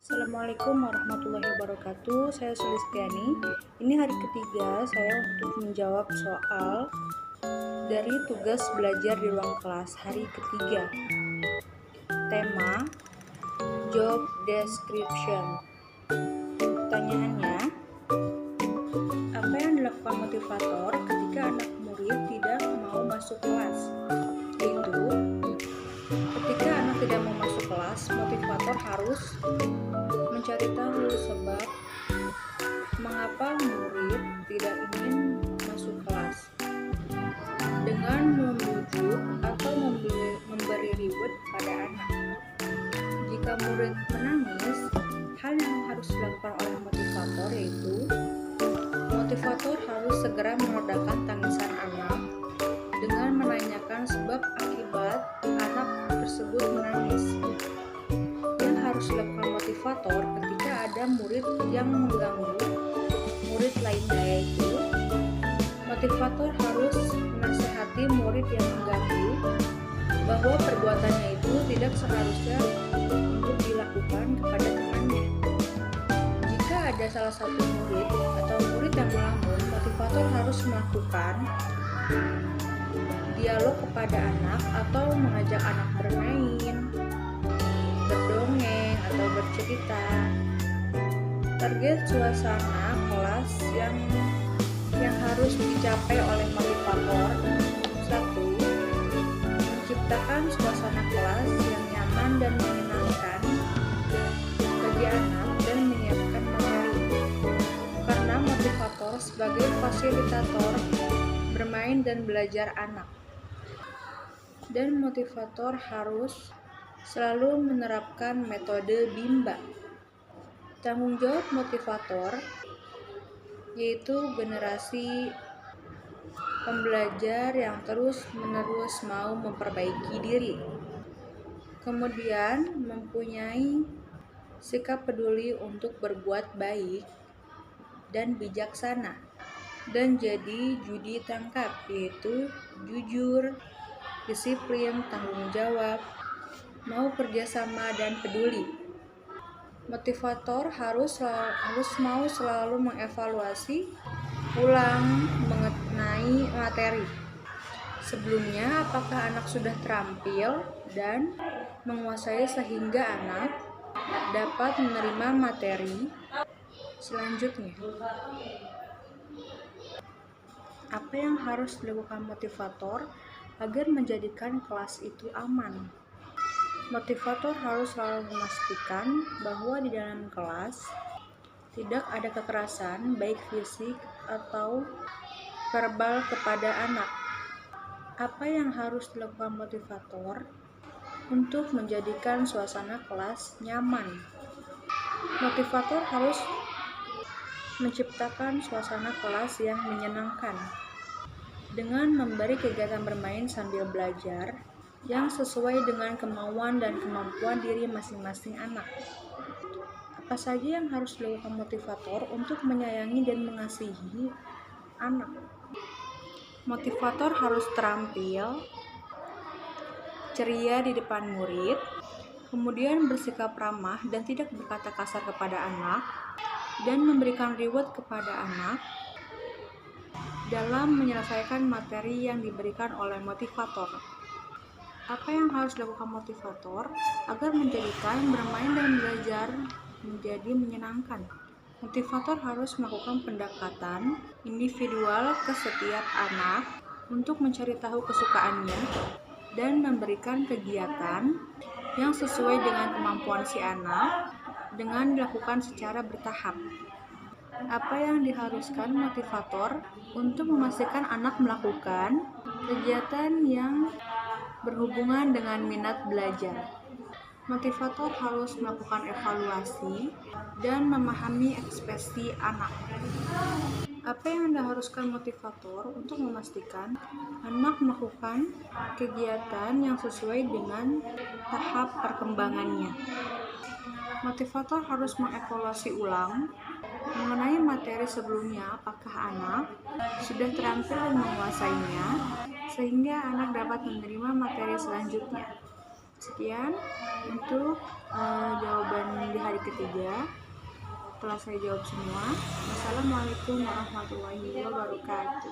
Assalamualaikum warahmatullahi wabarakatuh. Saya Sulistiani. Ini hari ketiga saya untuk menjawab soal dari tugas belajar di ruang kelas hari ketiga. Tema Job Description. Pertanyaannya, apa yang dilakukan motivator ketika anak murid tidak mau masuk kelas? Yaitu, ketika anak tidak mau masuk kelas, motivator harus mencari tahu sebab mengapa murid tidak ingin masuk kelas dengan membujuk atau memberi reward pada anak. Jika murid menangis, hal yang harus dilakukan oleh motivator yaitu motivator harus segera meredakan tangisan anak dengan menanyakan sebab akibat anak tersebut menangis. Yang harus dilakukan motivator ketika ada murid yang mengganggu murid lainnya, yaitu motivator harus menasihati murid yang mengganggu bahwa perbuatannya itu tidak seharusnya untuk dilakukan kepada temannya. Jika ada salah satu murid atau murid yang melamun, motivator harus melakukan dialog kepada anak atau mengajak anak bermain, berdongeng, atau bercerita. Target suasana kelas yang harus dicapai oleh motivator: 1. Menciptakan suasana kelas yang nyaman dan menyenangkan bagi anak dan menyiapkan materi. Karena motivator sebagai fasilitator bermain dan belajar anak. Dan motivator harus selalu menerapkan metode BIMBA. Tanggung jawab motivator yaitu generasi pembelajar yang terus-menerus mau memperbaiki diri. Kemudian mempunyai sikap peduli untuk berbuat baik dan bijaksana. Dan jadi judi tangkap, yaitu jujur, disiplin, tanggung jawab, mau kerjasama, dan peduli. Motivator harus mau selalu mengevaluasi ulang mengenai materi. Sebelumnya, apakah anak sudah terampil dan menguasai sehingga anak dapat menerima materi selanjutnya. Apa yang harus dilakukan motivator agar menjadikan kelas itu aman? Motivator harus selalu memastikan bahwa di dalam kelas tidak ada kekerasan baik fisik atau verbal kepada anak. Apa yang harus dilakukan motivator untuk menjadikan suasana kelas nyaman? Motivator harus menciptakan suasana kelas yang menyenangkan dengan memberi kegiatan bermain sambil belajar yang sesuai dengan kemauan dan kemampuan diri masing-masing anak. Apa saja yang harus dilakukan motivator untuk menyayangi dan mengasihi anak? Motivator harus terampil, ceria di depan murid, kemudian bersikap ramah dan tidak berkata kasar kepada anak, dan memberikan reward kepada anak dalam menyelesaikan materi yang diberikan oleh motivator. Apa yang harus dilakukan motivator agar menjadikan bermain dan belajar menjadi menyenangkan? Motivator harus melakukan pendekatan individual ke setiap anak untuk mencari tahu kesukaannya dan memberikan kegiatan yang sesuai dengan kemampuan si anak dengan dilakukan secara bertahap. Apa yang diharuskan motivator untuk memastikan anak melakukan kegiatan yang berhubungan dengan minat belajar? Motivator harus melakukan evaluasi dan memahami ekspresi anak. Apa yang diharuskan motivator untuk memastikan anak melakukan kegiatan yang sesuai dengan tahap perkembangannya? Motivator harus mengevaluasi ulang mengenai materi sebelumnya, apakah anak sudah terampil dan menguasainya sehingga anak dapat menerima materi selanjutnya. Sekian untuk jawaban di hari ketiga. Telah saya jawab semua. Wassalamualaikum warahmatullahi wabarakatuh.